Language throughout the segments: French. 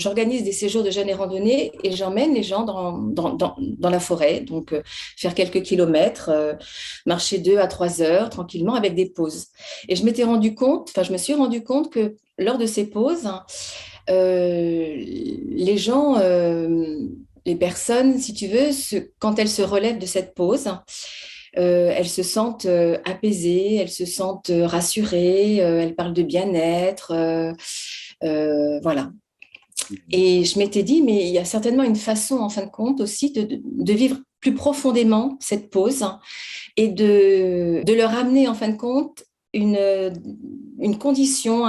J'organise des séjours de jeûne et randonnée et j'emmène les gens dans la forêt, donc faire quelques kilomètres, marcher 2 à 3 heures tranquillement avec des pauses. Et je me suis rendu compte que lors de ces pauses, les gens, les personnes, si tu veux, quand elles se relèvent de cette pause, elles se sentent apaisées, elles se sentent rassurées, elles parlent de bien-être, voilà. Et je m'étais dit, mais il y a certainement une façon, en fin de compte, aussi de vivre plus profondément cette pause et de leur amener, en fin de compte, une condition,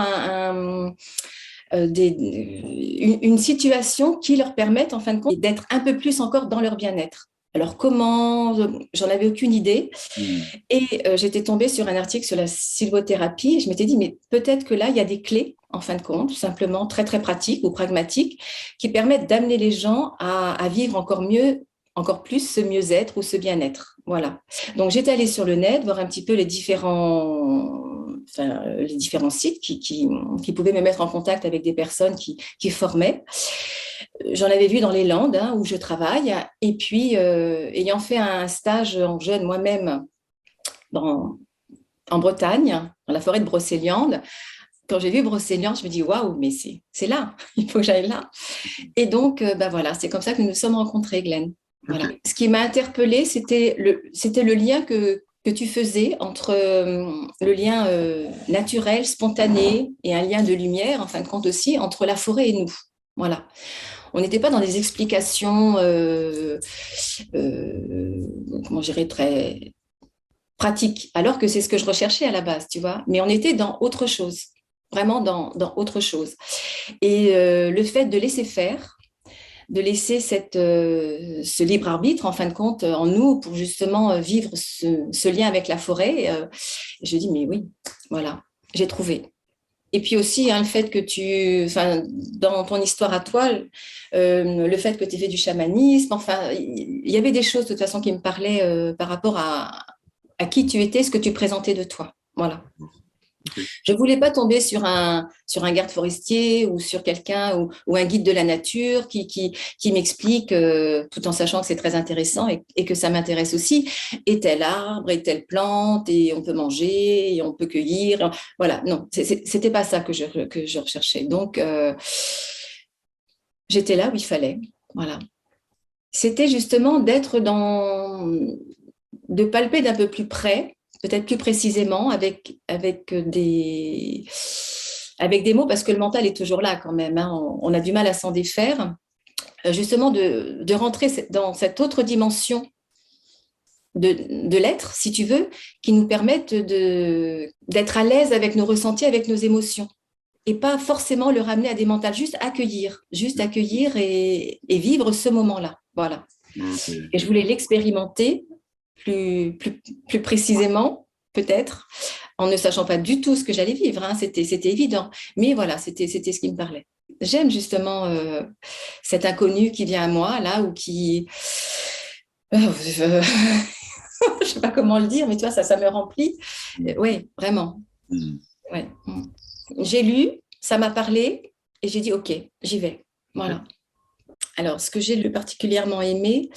une situation qui leur permette, en fin de compte, d'être un peu plus encore dans leur bien-être. Alors comment, j'en avais aucune idée. Et j'étais tombée sur un article sur la sylvothérapie et je m'étais dit, mais peut-être que là, il y a des clés, en fin de compte, tout simplement très, très pratiques ou pragmatiques, qui permettent d'amener les gens à vivre encore mieux, encore plus ce mieux-être ou ce bien-être. Voilà. Donc, j'étais allée sur le net, voir un petit peu les différents sites qui pouvaient me mettre en contact avec des personnes qui formaient. J'en avais vu dans les Landes, hein, où je travaille. Et puis, ayant fait un stage en jeune moi-même dans, en Bretagne, dans la forêt de Brocéliande, quand j'ai vu Brocéliande, je me dis waouh, mais c'est là, il faut que j'aille là. Et donc, bah voilà, c'est comme ça que nous nous sommes rencontrés, Glenn. Voilà. Ok. Ce qui m'a interpellée, c'était le lien que tu faisais entre le lien naturel, spontané, et un lien de lumière, en fin de compte aussi, entre la forêt et nous. Voilà. On n'était pas dans des explications, comment je dirais, très pratiques, alors que c'est ce que je recherchais à la base, tu vois. Mais on était dans autre chose, vraiment dans autre chose. Et le fait de laisser faire, de laisser ce libre arbitre, en fin de compte, en nous, pour justement vivre ce lien avec la forêt, je dis, mais oui, voilà, j'ai trouvé. Et puis aussi, hein, le fait que enfin, dans ton histoire à toi, le fait que tu aies fait du chamanisme, enfin, il y avait des choses de toute façon qui me parlaient par rapport à qui tu étais, ce que tu présentais de toi. Voilà. Ok. Je ne voulais pas tomber sur un garde forestier ou sur quelqu'un ou un guide de la nature qui m'explique, tout en sachant que c'est très intéressant et que ça m'intéresse aussi, et tel arbre, et telle plante, et on peut manger, et on peut cueillir. Voilà, non, c'était pas ça que je recherchais. Donc, j'étais là où il fallait. Voilà. C'était justement de palper d'un peu plus près, peut-être plus précisément, avec des mots, parce que le mental est toujours là quand même, hein. On a du mal à s'en défaire. Justement, de rentrer dans cette autre dimension de l'être, si tu veux, qui nous permettent d'être à l'aise avec nos ressentis, avec nos émotions. Et pas forcément le ramener à des mentales, juste accueillir et vivre ce moment-là. Voilà. Ok. Et je voulais l'expérimenter plus précisément, peut-être, en ne sachant pas du tout ce que j'allais vivre, hein. C'était évident. Mais voilà, c'était ce qui me parlait. J'aime justement cet inconnu qui vient à moi, là, ou qui... je ne sais pas comment le dire, mais tu vois, ça me remplit. Oui, vraiment. Hmm. Ouais. J'ai lu, ça m'a parlé, et j'ai dit, OK, j'y vais. Ok. Voilà. Alors, ce que j'ai le particulièrement aimé,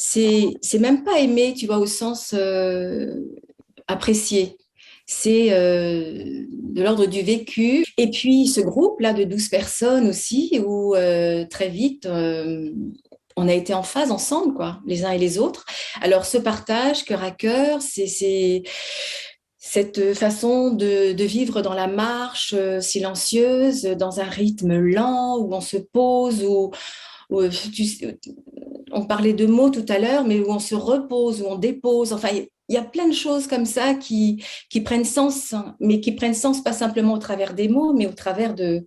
c'est même pas aimé, tu vois, au sens apprécié. C'est de l'ordre du vécu. Et puis, ce groupe-là de 12 personnes aussi, où très vite, on a été en phase ensemble, quoi, les uns et les autres. Alors, ce partage, cœur à cœur, c'est cette façon de vivre dans la marche silencieuse, dans un rythme lent, où on se pose, où, on parlait de mots tout à l'heure, mais où on se repose, où on dépose. Enfin, il y a plein de choses comme ça qui prennent sens, hein, mais qui prennent sens pas simplement au travers des mots, mais au travers de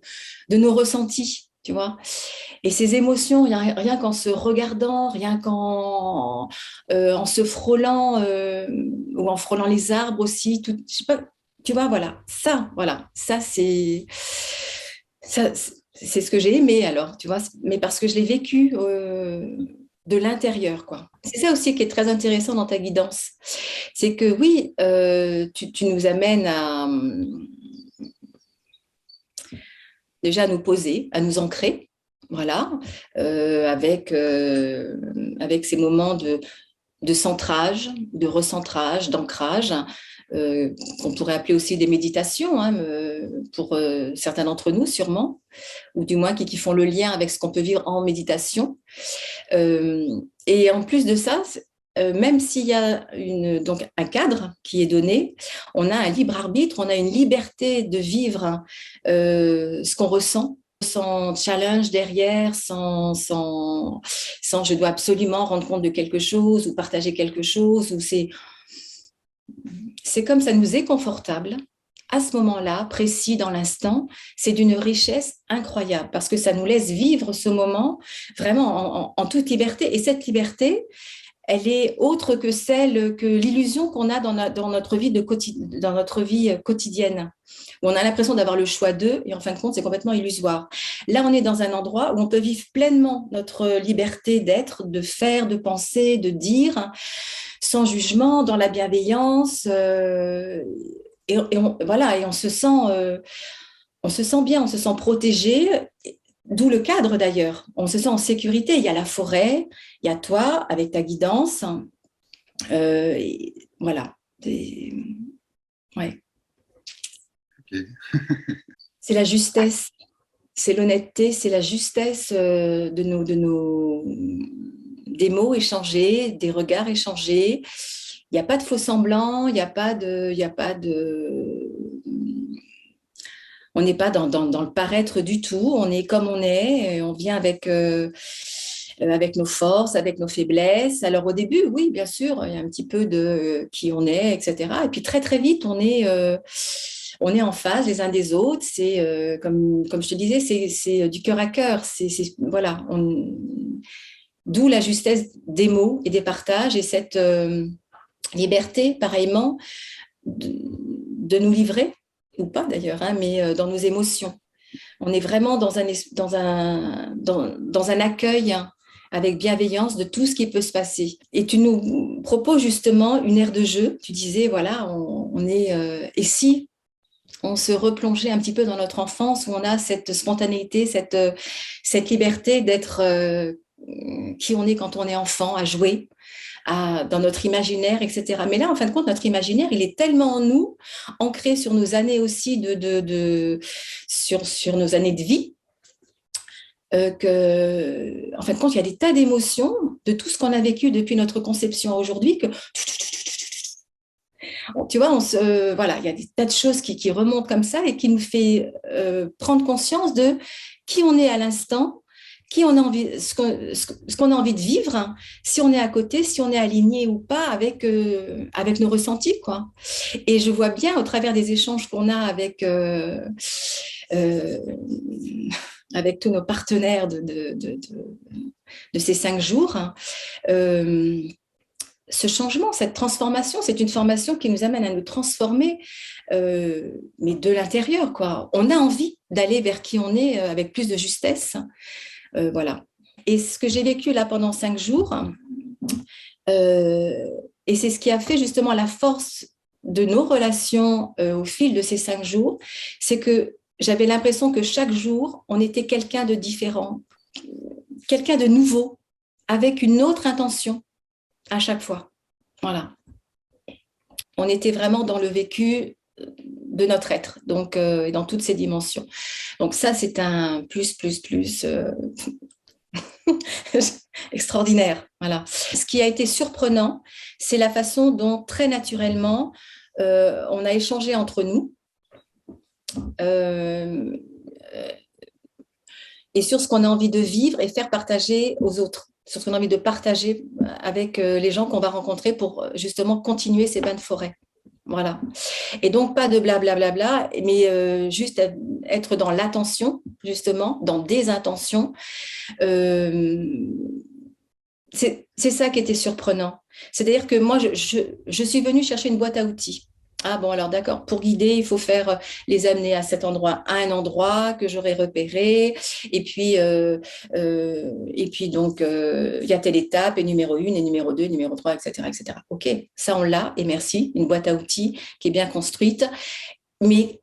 nos ressentis, tu vois. Et ces émotions, rien qu'en se regardant, rien qu'en en se frôlant ou en frôlant les arbres aussi, tout, je sais pas, tu vois, voilà, ça ça, c'est ce que j'ai aimé alors, tu vois, mais parce que je l'ai vécu de l'intérieur, quoi. C'est ça aussi qui est très intéressant dans ta guidance. C'est que oui, tu nous amènes déjà à nous poser, à nous ancrer. voilà, avec ces moments de centrage, de recentrage, d'ancrage, qu'on pourrait appeler aussi des méditations, hein, pour certains d'entre nous sûrement, ou du moins qui font le lien avec ce qu'on peut vivre en méditation. Et en plus de ça, même s'il y a donc un cadre qui est donné, on a un libre arbitre, on a une liberté de vivre ce qu'on ressent, sans challenge derrière, sans je dois absolument rendre compte de quelque chose ou partager quelque chose. C'est comme ça nous est confortable. À ce moment-là, précis dans l'instant, c'est d'une richesse incroyable parce que ça nous laisse vivre ce moment vraiment en toute liberté. Et cette liberté, elle est autre que l'illusion qu'on a dans notre vie quotidienne, où on a l'impression d'avoir le choix d'eux, et en fin de compte, c'est complètement illusoire. Là, on est dans un endroit où on peut vivre pleinement notre liberté d'être, de faire, de penser, de dire, sans jugement, dans la bienveillance, voilà, et on se sent bien, on se sent protégé. D'où le cadre d'ailleurs. On se sent en sécurité. Il y a la forêt, il y a toi avec ta guidance. Voilà. Ouais. Ok. C'est la justesse, c'est l'honnêteté, c'est la justesse des mots échangés, des regards échangés. Il n'y a pas de faux semblants, il n'y a pas de, on n'est pas dans le paraître du tout, on est comme on est, on vient avec nos forces, avec nos faiblesses. Alors au début, oui, bien sûr, il y a un petit peu de qui on est, etc. Et puis très très vite, on est en phase les uns des autres. C'est comme je te disais, c'est du cœur à cœur. Voilà, d'où la justesse des mots et des partages et cette liberté, pareillement, de nous livrer ou pas d'ailleurs, hein, mais dans nos émotions. On est vraiment dans un accueil avec bienveillance de tout ce qui peut se passer. Et tu nous proposes justement une ère de jeu. Tu disais, voilà, on est... et si on se replongeait un petit peu dans notre enfance où on a cette spontanéité, cette liberté d'être qui on est quand on est enfant, à jouer, dans notre imaginaire, etc. Mais là, en fin de compte, notre imaginaire, il est tellement en nous, ancré sur nos années aussi sur nos années de vie, en fin de compte, il y a des tas d'émotions de tout ce qu'on a vécu depuis notre conception à aujourd'hui que tu vois, voilà, il y a des tas de choses qui remontent comme ça et qui nous fait prendre conscience de qui on est à l'instant, qui on a envie, ce qu'on a envie de vivre, hein, si on est à côté, si on est aligné ou pas avec nos ressentis, quoi. Et je vois bien au travers des échanges qu'on a euh, avec tous nos partenaires de ces 5 jours, hein, ce changement, cette transformation, c'est une formation qui nous amène à nous transformer, mais de l'intérieur, quoi. On a envie d'aller vers qui on est avec plus de justesse. Voilà. Et ce que j'ai vécu là pendant 5 jours, euh, et c'est ce qui a fait justement la force de nos relations au fil de ces 5 jours, c'est que j'avais l'impression que chaque jour, on était quelqu'un de différent, quelqu'un de nouveau, avec une autre intention à chaque fois. Voilà. On était vraiment dans le vécu de notre être, donc dans toutes ses dimensions. Donc ça, c'est un plus extraordinaire. Voilà. Ce qui a été surprenant, c'est la façon dont très naturellement on a échangé entre nous euh, et sur ce qu'on a envie de vivre et faire partager aux autres, sur ce qu'on a envie de partager avec les gens qu'on va rencontrer pour justement continuer ces bains de forêt. Voilà. Et donc, pas de blablabla, mais juste être dans l'attention, justement, dans des intentions. Euh, c'est ça qui était surprenant. C'est-à-dire que moi, je suis venue chercher une boîte à outils. Ah bon, alors d'accord, pour guider, il faut faire les amener à cet endroit, à un endroit que j'aurais repéré. Et puis donc, il y a telle étape, et numéro 1, et numéro 2, numéro 3, etc., etc. OK, ça on l'a, et merci, une boîte à outils qui est bien construite. Mais,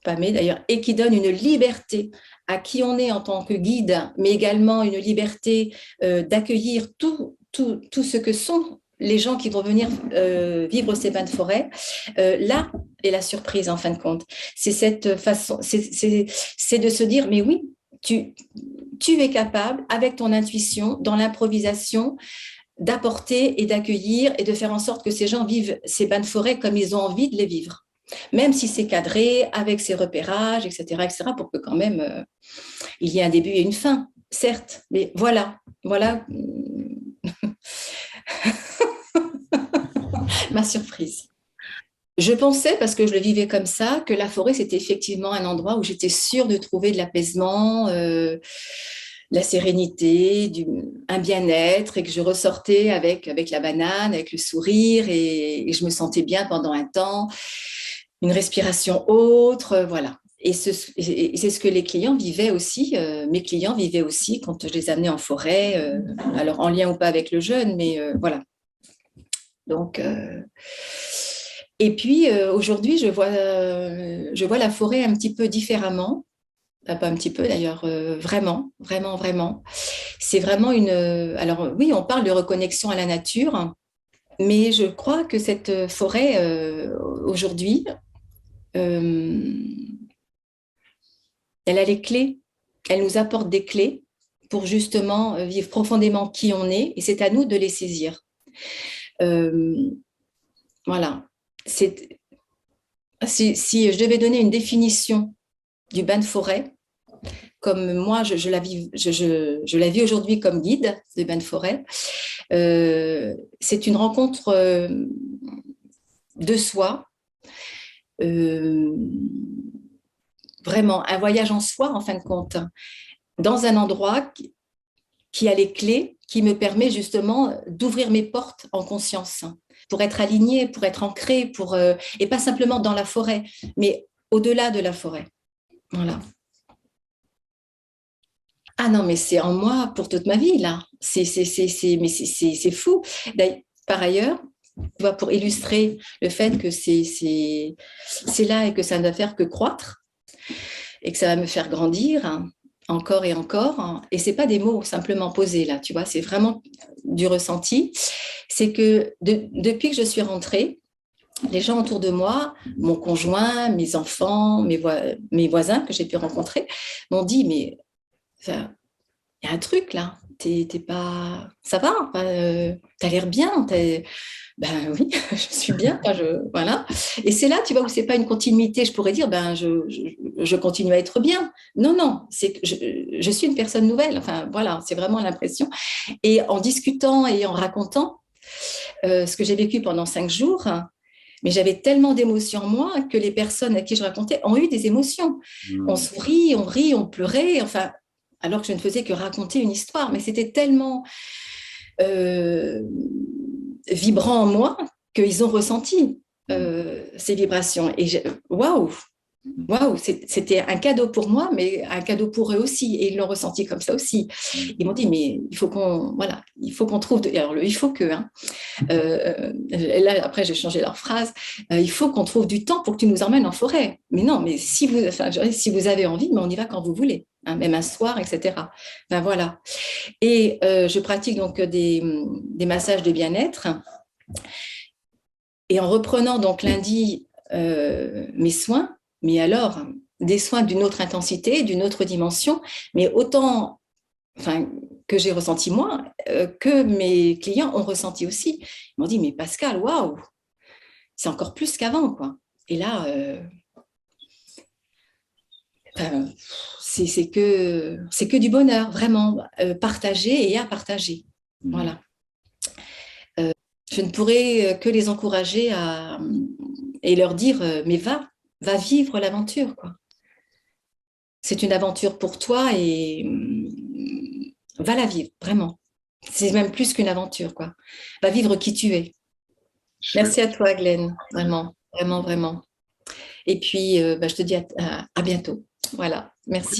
pas mais d'ailleurs, et qui donne une liberté à qui on est en tant que guide, mais également une liberté d'accueillir tout ce que sont les gens qui vont venir vivre ces bains de forêt, là est la surprise en fin de compte. C'est cette façon, c'est de se dire, mais oui, tu es capable, avec ton intuition, dans l'improvisation, d'apporter et d'accueillir et de faire en sorte que ces gens vivent ces bains de forêt comme ils ont envie de les vivre. Même si c'est cadré, avec ses repérages, etc., pour que quand même il y ait un début et une fin, certes. Mais voilà ma surprise. Je pensais, parce que je le vivais comme ça, que la forêt, c'était effectivement un endroit où j'étais sûre de trouver de l'apaisement, la sérénité, un bien-être, et que je ressortais avec la banane, avec le sourire, et je me sentais bien pendant un temps, une respiration autre, voilà. Et c'est ce que les clients vivaient aussi, mes clients vivaient aussi quand je les amenais en forêt, alors en lien ou pas avec le jeûne, mais voilà. Donc, et puis aujourd'hui, je vois la forêt un petit peu différemment. Enfin, pas un petit peu d'ailleurs, vraiment, vraiment, vraiment. C'est vraiment une. Alors oui, on parle de reconnexion à la nature, mais je crois que cette forêt aujourd'hui, euh, elle a les clés. Elle nous apporte des clés pour justement vivre profondément qui on est, et c'est à nous de les saisir. Euh, voilà. Si je devais donner une définition du bain de forêt, comme moi, je la vis aujourd'hui comme guide de bain de forêt, c'est une rencontre de soi, euh, vraiment un voyage en soi, en fin de compte, dans un endroit qui a les clés, qui me permet justement d'ouvrir mes portes en conscience, pour être aligné, pour être ancré, et pas simplement dans la forêt, mais au-delà de la forêt. Voilà. Ah non, mais c'est en moi pour toute ma vie, là. C'est fou. Par ailleurs, tu vois, pour illustrer le fait que c'est là et que ça ne va faire que croître et que ça va me faire grandir encore et encore. Et c'est pas des mots simplement posés, là, tu vois, c'est vraiment du ressenti. C'est que depuis que je suis rentrée, les gens autour de moi, mon conjoint, mes enfants, mes voisins que j'ai pu rencontrer, m'ont dit, mais enfin, il y a un truc là, t'es pas, ça va, enfin, t'as l'air bien, ben oui, je suis bien, enfin, voilà. Et c'est là, tu vois, où c'est pas une continuité, je pourrais dire, ben je continue à être bien. Non, non, c'est que je suis une personne nouvelle, enfin voilà, c'est vraiment l'impression. Et en discutant et en racontant ce que j'ai vécu pendant 5 jours, mais j'avais tellement d'émotions en moi que les personnes à qui je racontais ont eu des émotions. On Hmm. sourit, on rit, on pleurait, enfin, alors que je ne faisais que raconter une histoire. Mais c'était tellement euh, vibrant en moi qu'ils ont ressenti ces vibrations. Et waouh, waouh, c'était un cadeau pour moi, mais un cadeau pour eux aussi. Et ils l'ont ressenti comme ça aussi. Ils m'ont dit, mais il faut voilà, il faut qu'on trouve. Alors, il faut que, hein, et là, après, j'ai changé leur phrase. Il faut qu'on trouve du temps pour que tu nous emmènes en forêt. Mais non, mais si vous avez envie, mais on y va quand vous voulez, hein, même un soir, etc. Ben voilà. Et je pratique donc des massages de bien-être. Et en reprenant donc lundi mes soins, mais alors des soins d'une autre intensité, d'une autre dimension, mais autant enfin, que j'ai ressenti moi, que mes clients ont ressenti aussi. Ils m'ont dit, mais Pascal, waouh, c'est encore plus qu'avant, quoi. Et là, enfin, c'est que du bonheur, vraiment, partager et à partager. Voilà. Je ne pourrais que les encourager et leur dire, mais va vivre l'aventure, quoi. C'est une aventure pour toi et va la vivre, vraiment. C'est même plus qu'une aventure, quoi. Va vivre qui tu es. Chouette. Merci à toi, Glenn, vraiment, vraiment, vraiment. Et puis, bah, je te dis à bientôt. Voilà, merci.